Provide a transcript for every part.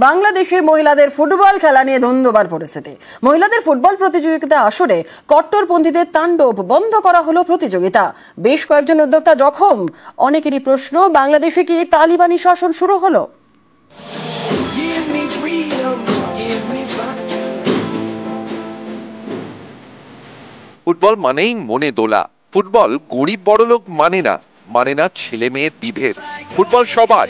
বাংলাদেশে মহিলাদের ফুটবল খেলা নিয়ে ধুন্ধুমার পরিস্থিতি। মহিলাদের ফুটবল প্রতিযোগিতা আসরে কট্টরপন্থীদের তাণ্ডব, বন্ধ করা হলো প্রতিযোগিতা। বেশ কয়েকজন উদ্যোক্তা জখম। অনেকেরই প্রশ্ন, বাংলাদেশে কি তালিবানি শাসন শুরু হলো? ফুটবল মানেই মনে দোলা। ফুটবল গরিব বড়লোক মানে না ছেলে মেয়ের বিভেদ। ফুটবল সবার।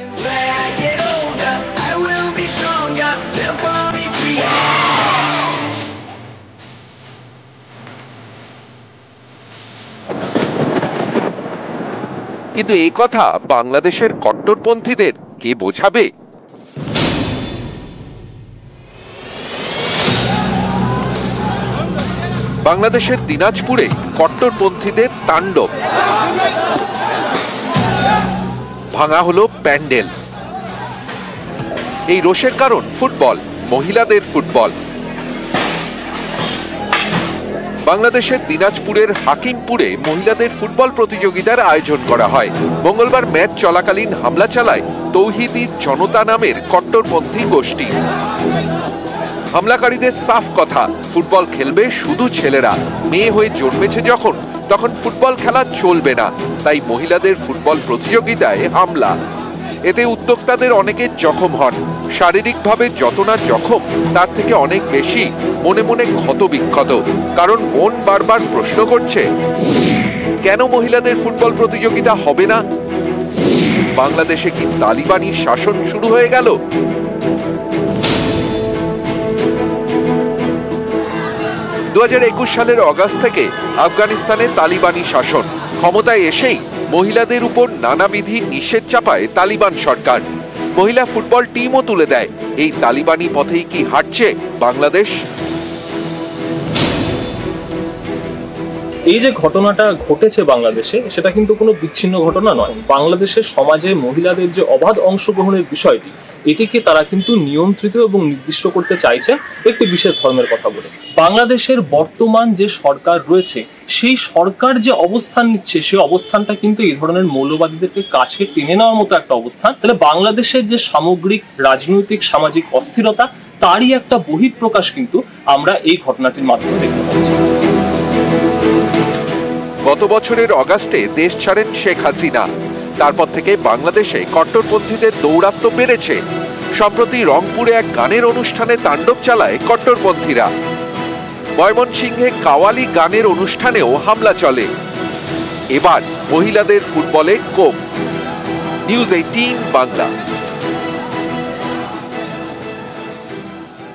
কিন্তু এই কথা বাংলাদেশের কট্টরপন্থীদের কে বোঝাবে? বাংলাদেশের দিনাজপুরে কট্টরপন্থীদের তাণ্ডব। ভাঙা হলো প্যান্ডেল। এই রোষের কারণ ফুটবল, মহিলাদের ফুটবল। বাংলাদেশের দিনাজপুরের হাকিমপুরে মহিলাদের ফুটবল প্রতিযোগিতার আয়োজন করা হয়। মঙ্গলবার ম্যাচ চলাকালীন হামলা চালায় তৌহিদি জনতা নামের কট্টরপন্থী গোষ্ঠী। হামলাকারীদের সাফ কথা, ফুটবল খেলবে শুধু ছেলেরা। মেয়ে হয়ে জন্মেছে তখন ফুটবল খেলা চলবে না, তাই মহিলাদের ফুটবল প্রতিযোগিতায় হামলা। এতে উদ্যোক্তাদের অনেকে জখম হন। শারীরিকভাবে যত না জখম, তার থেকে অনেক বেশি মনে মনে ক্ষত বিক্ষত। কারণ মন বারবার প্রশ্ন করছে, কেন মহিলাদের ফুটবল প্রতিযোগিতা হবে না? বাংলাদেশে কি তালিবানি শাসন শুরু হয়ে গেল? দু 2021 সালের অগাস্ট থেকে আফগানিস্তানে তালিবানি শাসন। ক্ষমতায় এসেই মহিলাদের উপর নানাবিধি নিষেধ চাপায় তালিবান সরকার। মহিলা ফুটবল টিমও তুলে দেয়। এই তালিবানি পথেই কি হাঁটছে বাংলাদেশ? এই যে ঘটনাটা ঘটেছে বাংলাদেশে, সেটা কিন্তু কোনো বিচ্ছিন্ন ঘটনা নয়। বাংলাদেশের সমাজে মহিলাদের যে অবাধ অংশগ্রহণের বিষয়টি, এটিকে তারা কিন্তু নিয়ন্ত্রিত এবং নির্দিষ্ট করতে চাইছে একটি বিশেষ ধর্মের কথা বলে। বাংলাদেশের বর্তমান যে সরকার রয়েছে, সেই সরকার যে অবস্থান নিচ্ছে, সেই অবস্থানটা কিন্তু এই ধরনের মৌলবাদীদেরকে কাছে টেনে নেওয়ার মতো একটা অবস্থান। তাহলে বাংলাদেশের যে সামগ্রিক রাজনৈতিক সামাজিক অস্থিরতা, তারই একটা বহিঃপ্রকাশ কিন্তু আমরা এই ঘটনাটির মাধ্যমে দেখতে পাচ্ছি। গত বছরের অগাস্টে দেশ ছাড়েন শেখ হাসিনা। তারপর থেকে বাংলাদেশে কট্টরপন্থীদের দৌরাত্ম্য বেড়েছে। সম্প্রতি রংপুরে এক গানের অনুষ্ঠানে তাণ্ডব চালায় কট্টরপন্থীরা। ময়মনসিংহে কাওয়ালি গানের অনুষ্ঠানেও হামলা চলে। এবার মহিলাদের ফুটবলে কোপ। নিউজ 18 বাংলা।